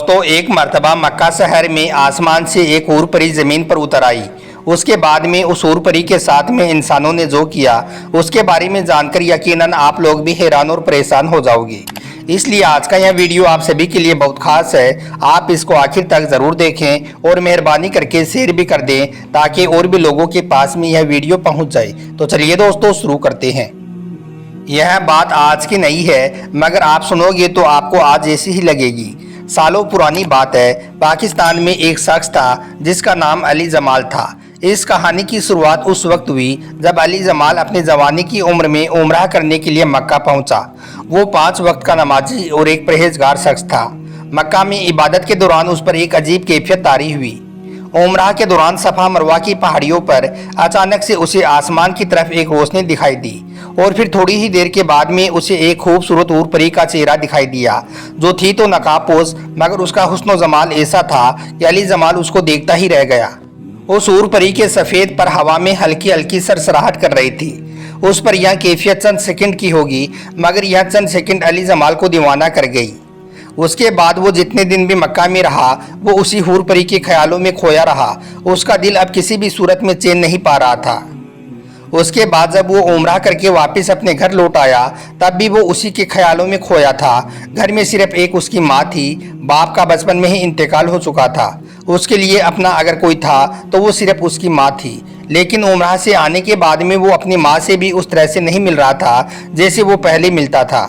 दोस्तों, एक मर्तबा मक्का शहर में आसमान से एक हूर परी ज़मीन पर उतर आई। उसके बाद में उस हूर परी के साथ में इंसानों ने जो किया उसके बारे में जानकर यकीनन आप लोग भी हैरान और परेशान हो जाओगे। इसलिए आज का यह वीडियो आप सभी के लिए बहुत खास है। आप इसको आखिर तक ज़रूर देखें और मेहरबानी करके शेयर भी कर दें ताकि और भी लोगों के पास में यह वीडियो पहुंच जाए। तो चलिए दोस्तों, शुरू करते हैं। यह बात आज की नहीं है, मगर आप सुनोगे तो आपको आज जैसी ही लगेगी। सालों पुरानी बात है। पाकिस्तान में एक शख्स था जिसका नाम अली जमाल था। इस कहानी की शुरुआत उस वक्त हुई जब अली जमाल अपनी जवानी की उम्र में उम्रा करने के लिए मक्का पहुंचा। वो 5 वक्त का नमाजी और एक परहेजगार शख्स था। मक्का में इबादत के दौरान उस पर एक अजीब कैफियत तारी हुई। उम्रा के दौरान सफ़ा मरवा की पहाड़ियों पर अचानक से उसे आसमान की तरफ एक रोशनी दिखाई दी और फिर थोड़ी ही देर के बाद में उसे एक खूबसूरत हूर परी का चेहरा दिखाई दिया, जो थी तो नकाबपोश, मगर उसका हुस्न जमाल ऐसा था कि अली जमाल उसको देखता ही रह गया। उस हूर परी के सफ़ेद पर हवा में हल्की हल्की सरसराहट कर रही थी। उस पर यह कैफियत चंद सेकंड की होगी, मगर यह चंद सेकंड अली जमाल को दीवाना कर गई। उसके बाद वो जितने दिन भी मक्का में रहा वो उसी हूर परी के ख्यालों में खोया रहा। उसका दिल अब किसी भी सूरत में चैन नहीं पा रहा था। उसके बाद जब वो उम्रा करके वापस अपने घर लौट आया तब भी वो उसी के ख्यालों में खोया था। घर में सिर्फ एक उसकी माँ थी। बाप का बचपन में ही इंतकाल हो चुका था। उसके लिए अपना अगर कोई था तो वो सिर्फ उसकी माँ थी। लेकिन उम्रा से आने के बाद में वो अपनी माँ से भी उस तरह से नहीं मिल रहा था जैसे वो पहले मिलता था।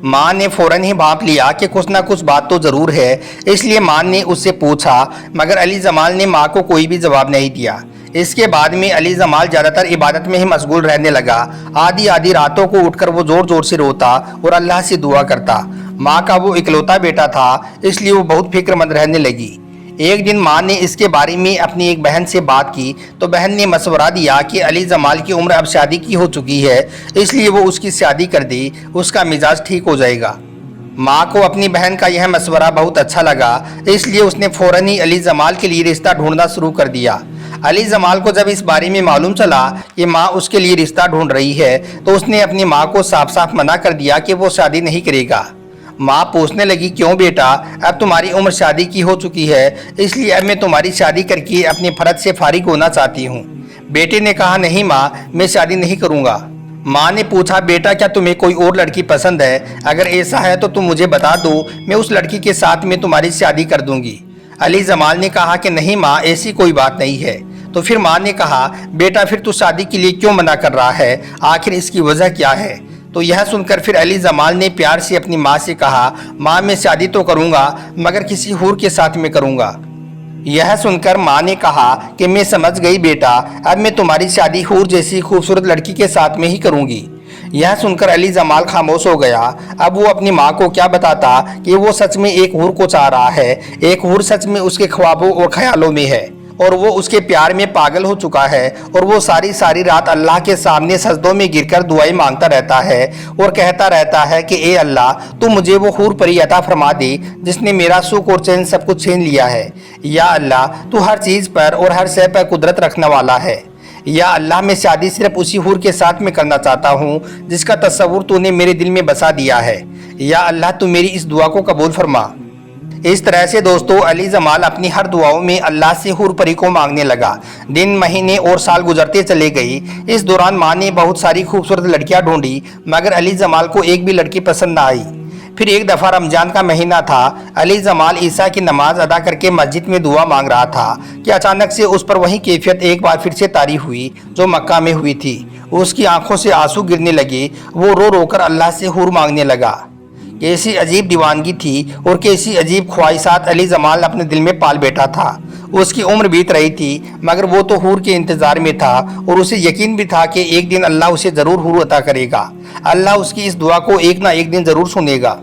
माँ ने फौरन ही भांप लिया कि कुछ ना कुछ बात तो ज़रूर है, इसलिए माँ ने उससे पूछा, मगर अली जमाल ने माँ को कोई भी जवाब नहीं दिया। इसके बाद में अली जमाल ज़्यादातर इबादत में ही मशगूल रहने लगा। आधी आधी रातों को उठकर वो ज़ोर ज़ोर से रोता और अल्लाह से दुआ करता। माँ का वो इकलौता बेटा था, इसलिए वो बहुत फिक्रमंद रहने लगी। एक दिन माँ ने इसके बारे में अपनी एक बहन से बात की तो बहन ने मशवरा दिया कि अली जमाल की उम्र अब शादी की हो चुकी है, इसलिए वो उसकी शादी कर दे, उसका मिजाज ठीक हो जाएगा। माँ को अपनी बहन का यह मशवरा बहुत अच्छा लगा, इसलिए उसने फ़ौरन ही अली जमाल के लिए रिश्ता ढूंढना शुरू कर दिया। अली जमाल को जब इस बारे में मालूम चला कि माँ उसके लिए रिश्ता ढूंढ रही है तो उसने अपनी माँ को साफ साफ मना कर दिया कि वो शादी नहीं करेगा। माँ पूछने लगी, क्यों बेटा, अब तुम्हारी उम्र शादी की हो चुकी है, इसलिए अब मैं तुम्हारी शादी करके अपने फर्ज से फारिग होना चाहती हूँ। बेटे ने कहा, नहीं माँ, मैं शादी नहीं करूँगा। माँ ने पूछा, बेटा क्या तुम्हें कोई और लड़की पसंद है? अगर ऐसा है तो तुम मुझे बता दो, मैं उस लड़की के साथ में तुम्हारी शादी कर दूंगी। अली जमाल ने कहा कि नहीं माँ, ऐसी कोई बात नहीं है। तो फिर माँ ने कहा, बेटा फिर तू शादी के लिए क्यों मना कर रहा है, आखिर इसकी वजह क्या है? तो यह सुनकर फिर अली जमाल ने प्यार से अपनी माँ से कहा, माँ मैं शादी तो करूँगा मगर किसी हूर के साथ में करूँगा। यह सुनकर माँ ने कहा कि मैं समझ गई बेटा, अब मैं तुम्हारी शादी हूर जैसी खूबसूरत लड़की के साथ में ही करूँगी। यह सुनकर अली जमाल खामोश हो गया। अब वो अपनी माँ को क्या बताता कि वो सच में एक हूर को चाह रहा है, एक हूर सच में उसके ख्वाबों और ख्यालों में है और वो उसके प्यार में पागल हो चुका है। और वो सारी सारी रात अल्लाह के सामने सजदों में गिरकर दुआएं मांगता रहता है और कहता रहता है कि ए अल्लाह, तू मुझे वो हूर परी अता फरमा दे जिसने मेरा सुख और चैन सब कुछ छीन लिया है। या अल्लाह, तू हर चीज़ पर और हर शय पर कुदरत रखने वाला है। या अल्लाह, मैं शादी सिर्फ उसी हूर के साथ में करना चाहता हूँ जिसका तस्वुर तूने मेरे दिल में बसा दिया है। या अल्लाह, तू मेरी इस दुआ को कबूल फरमा। इस तरह से दोस्तों अली जमाल अपनी हर दुआओं में अल्लाह से हूर परी को मांगने लगा। दिन, महीने और साल गुजरते चले गए। इस दौरान माँ ने बहुत सारी खूबसूरत लड़कियां ढूंढी, मगर अली जमाल को एक भी लड़की पसंद ना आई। फिर एक दफ़ा रमजान का महीना था। अली जमाल ईसा की नमाज अदा करके मस्जिद में दुआ मांग रहा था कि अचानक से उस पर वही कैफियत एक बार फिर से तारी हुई जो मक्का में हुई थी। उसकी आंखों से आंसू गिरने लगे। वो रो रो कर अल्लाह से हूर मांगने लगा। कैसी अजीब दीवानगी थी और कैसी अजीब ख्वाहिशात अली जमाल अपने दिल में पाल बैठा था। उसकी उम्र बीत रही थी, मगर वो तो हूर के इंतज़ार में था और उसे यकीन भी था कि एक दिन अल्लाह उसे ज़रूर हूर अता करेगा। अल्लाह उसकी इस दुआ को एक ना एक दिन ज़रूर सुनेगा।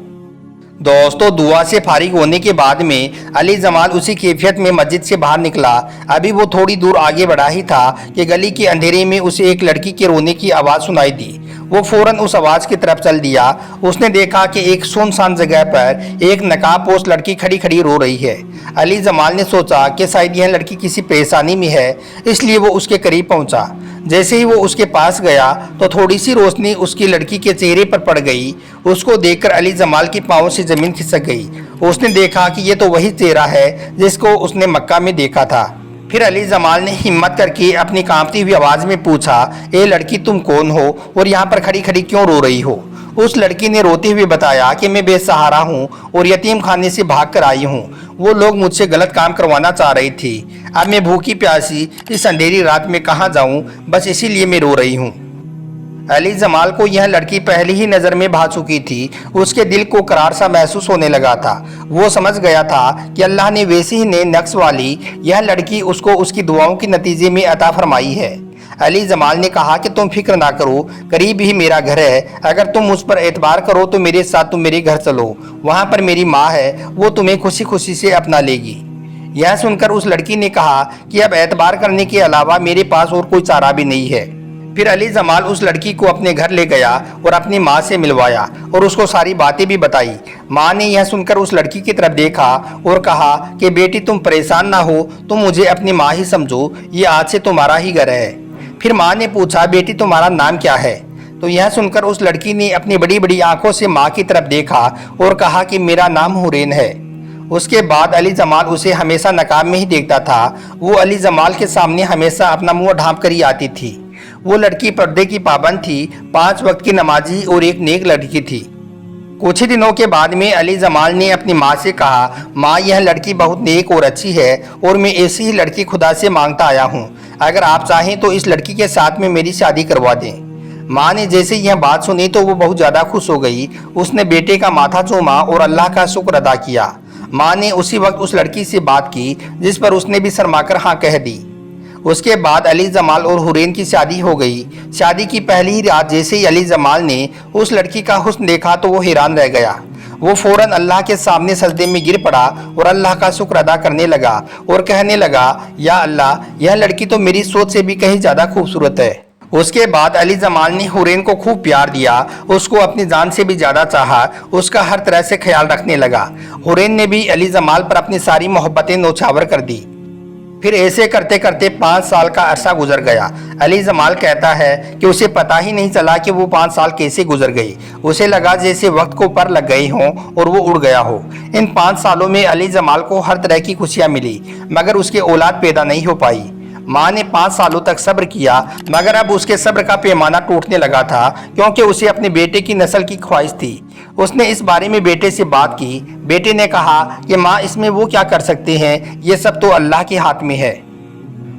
दोस्तों, दुआ से फारिग होने के बाद में अली जमाल उसी कैफियत में मस्जिद से बाहर निकला। अभी वो थोड़ी दूर आगे बढ़ा ही था कि गली के अंधेरे में उसे एक लड़की के रोने की आवाज़ सुनाई दी। वो फौरन उस आवाज़ की तरफ चल दिया। उसने देखा कि एक सुनसान जगह पर एक नकाबपोश लड़की खड़ी खड़ी रो रही है। अली जमाल ने सोचा कि शायद यह लड़की किसी परेशानी में है, इसलिए वो उसके करीब पहुंचा। जैसे ही वो उसके पास गया तो थोड़ी सी रोशनी उसकी लड़की के चेहरे पर पड़ गई। उसको देखकर अली जमाल की पाँव से जमीन खिसक गई। उसने देखा कि ये तो वही चेहरा है जिसको उसने मक्का में देखा था। फिर अली जमाल ने हिम्मत करके अपनी कांपती हुई आवाज़ में पूछा, ए लड़की तुम कौन हो और यहाँ पर खड़ी खड़ी क्यों रो रही हो? उस लड़की ने रोते हुए बताया कि मैं बेसहारा हूँ और यतीम खाने से भाग कर आई हूँ। वो लोग मुझसे गलत काम करवाना चाह रही थी। अब मैं भूखी प्यासी इस अंधेरी रात में कहाँ जाऊँ, बस इसीलिए मैं रो रही हूँ। अली जमाल को यह लड़की पहली ही नज़र में भा चुकी थी। उसके दिल को करार सा महसूस होने लगा था। वो समझ गया था कि अल्लाह ने वैसी ही ने नक्श वाली यह लड़की उसको उसकी दुआओं के नतीजे में अता फरमाई है। अली जमाल ने कहा कि तुम फिक्र ना करो, करीब ही मेरा घर है। अगर तुम मुझ पर एतबार करो तो मेरे साथ तुम मेरे घर चलो। वहाँ पर मेरी माँ है, वो तुम्हें खुशी खुशी से अपना लेगी। यह सुनकर उस लड़की ने कहा कि अब एतबार करने के अलावा मेरे पास और कोई चारा भी नहीं है। फिर अली जमाल उस लड़की को अपने घर ले गया और अपनी माँ से मिलवाया और उसको सारी बातें भी बताई। माँ ने यह सुनकर उस लड़की की तरफ देखा और कहा कि बेटी तुम परेशान ना हो, तुम मुझे अपनी माँ ही समझो, ये आज से तुम्हारा ही घर है। फिर माँ ने पूछा, बेटी तुम्हारा नाम क्या है? तो यह सुनकर उस लड़की ने अपनी बड़ी बड़ी आंखों से माँ की तरफ देखा और कहा कि मेरा नाम हुरैन है। उसके बाद अली जमाल उसे हमेशा नकाब में ही देखता था। वो अली जमाल के सामने हमेशा अपना मुंह ढांप कर ही आती थी। वो लड़की पर्दे की पाबंद थी, 5 वक्त की नमाजी और एक नेक लड़की थी। कुछ ही दिनों के बाद में अली जमाल ने अपनी माँ से कहा, माँ यह लड़की बहुत नेक और अच्छी है और मैं ऐसी ही लड़की खुदा से मांगता आया हूँ। अगर आप चाहें तो इस लड़की के साथ में मेरी शादी करवा दें। माँ ने जैसे यह बात सुनी तो वो बहुत ज़्यादा खुश हो गई। उसने बेटे का माथा चूमा और अल्लाह का शुक्र अदा किया। माँ ने उसी वक्त उस लड़की से बात की जिस पर उसने भी शर्माकर हाँ कह दी। उसके बाद अली जमाल और हुरैन की शादी हो गई। शादी की पहली ही रात जैसे ही अली जमाल ने उस लड़की का हुस्न देखा तो वो हैरान रह गया। वो फौरन अल्लाह के सामने सजदे में गिर पड़ा और अल्लाह का शुक्र अदा करने लगा और कहने लगा, या अल्लाह, यह लड़की तो मेरी सोच से भी कहीं ज़्यादा खूबसूरत है। उसके बाद अली जमाल ने हुरैन को खूब प्यार दिया, उसको अपनी जान से भी ज़्यादा चाहा, उसका हर तरह से ख्याल रखने लगा। हुरैन ने भी अली जमाल पर अपनी सारी मोहब्बतें नौछावर कर दी। फिर ऐसे करते करते 5 साल का अरसा गुजर गया। अली जमाल कहता है कि उसे पता ही नहीं चला कि वो 5 साल कैसे गुजर गई। उसे लगा जैसे वक्त को पर लग गए हों और वो उड़ गया हो। इन 5 सालों में अली जमाल को हर तरह की खुशियाँ मिली, मगर उसके औलाद पैदा नहीं हो पाई। माँ ने 5 सालों तक सब्र किया, मगर अब उसके सब्र का पैमाना टूटने लगा था, क्योंकि उसे अपने बेटे की नस्ल की ख्वाहिश थी। उसने इस बारे में बेटे से बात की। बेटे ने कहा कि माँ, इसमें वो क्या कर सकते हैं, ये सब तो अल्लाह के हाथ में है।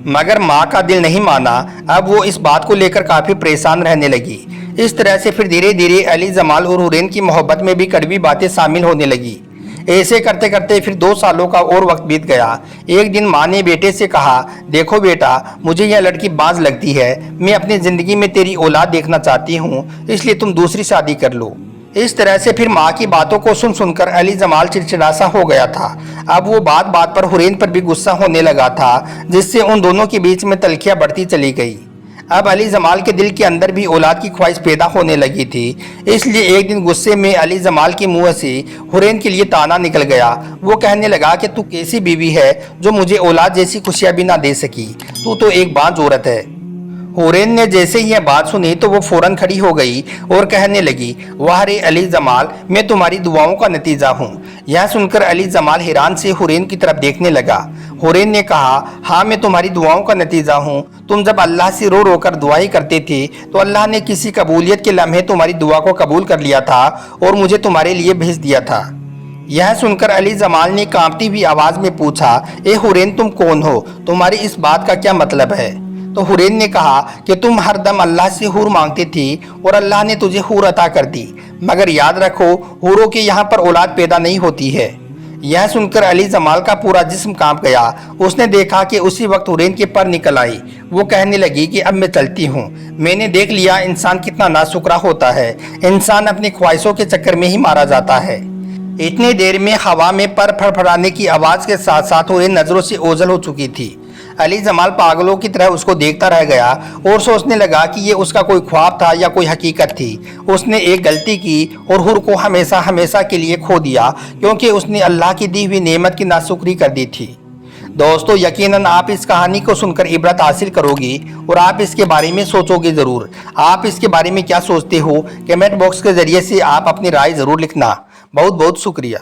मगर माँ का दिल नहीं माना। अब वो इस बात को लेकर काफ़ी परेशान रहने लगी। इस तरह से फिर धीरे धीरे अली जमाल और हुरैन की मोहब्बत में भी कड़वी बातें शामिल होने लगी। ऐसे करते करते फिर 2 सालों का और वक्त बीत गया। एक दिन माँ ने बेटे से कहा, देखो बेटा, मुझे यह लड़की बाज लगती है। मैं अपनी ज़िंदगी में तेरी औलाद देखना चाहती हूँ, इसलिए तुम दूसरी शादी कर लो। इस तरह से फिर माँ की बातों को सुन सुनकर अली जमाल चिड़चिड़ा सा हो गया था। अब वो बात बात पर हुरैन पर भी गुस्सा होने लगा था, जिससे उन दोनों के बीच में तल्खियाँ बढ़ती चली गई। अब अली जमाल के दिल के अंदर भी औलाद की ख्वाहिश पैदा होने लगी थी। इसलिए एक दिन गुस्से में अली जमाल के मुंह से हुरैन के लिए ताना निकल गया। वो कहने लगा कि तू कैसी बीवी है जो मुझे औलाद जैसी खुशियाँ भी ना दे सकी, तू तो एक बांझ औरत है। हुरैन ने जैसे ही यह बात सुनी तो वो फौरन खड़ी हो गई और कहने लगी, वाह रे अली जमाल, मैं तुम्हारी दुआओं का नतीजा हूँ। यह सुनकर अली जमाल हैरान से हुरैन की तरफ देखने लगा। हुरैन ने कहा, हाँ मैं तुम्हारी दुआओं का नतीजा हूँ। तुम जब अल्लाह से रो रो कर दुआई करते थे तो अल्लाह ने किसी कबूलियत के लम्हे तुम्हारी दुआ को कबूल कर लिया था और मुझे तुम्हारे लिए भेज दिया था। यह सुनकर अली जमाल ने कांपती हुई आवाज़ में पूछा, ए हुरैन, तुम कौन हो? तुम्हारी इस बात का क्या मतलब है? तो हुरैन ने कहा कि तुम हर दम अल्लाह से हूर मांगती थी और अल्लाह ने तुझे हूर अता कर दी, मगर याद रखो, हूरों के यहाँ पर औलाद पैदा नहीं होती है। यह सुनकर अली जमाल का पूरा जिस्म कांप गया। उसने देखा कि उसी वक्त हुरैन के पर निकल आई। वो कहने लगी कि अब मैं चलती हूँ। मैंने देख लिया इंसान कितना नाशुक्रा होता है। इंसान अपनी ख्वाहिशों के चक्कर में ही मारा जाता है। इतनी देर में हवा में पर फड़फड़ाने की आवाज़ के साथ साथ हुरैन नज़रों से ओझल हो चुकी थी। अली जमाल पागलों की तरह उसको देखता रह गया और सोचने लगा कि ये उसका कोई ख्वाब था या कोई हकीकत थी। उसने एक गलती की और हुर को हमेशा हमेशा के लिए खो दिया, क्योंकि उसने अल्लाह की दी हुई नेमत की नाशुक्री कर दी थी। दोस्तों यकीनन आप इस कहानी को सुनकर इबरत हासिल करोगे और आप इसके बारे में सोचोगे ज़रूर। आप इसके बारे में क्या सोचते हो कमेंट बॉक्स के ज़रिए से आप अपनी राय ज़रूर लिखना। बहुत बहुत शुक्रिया।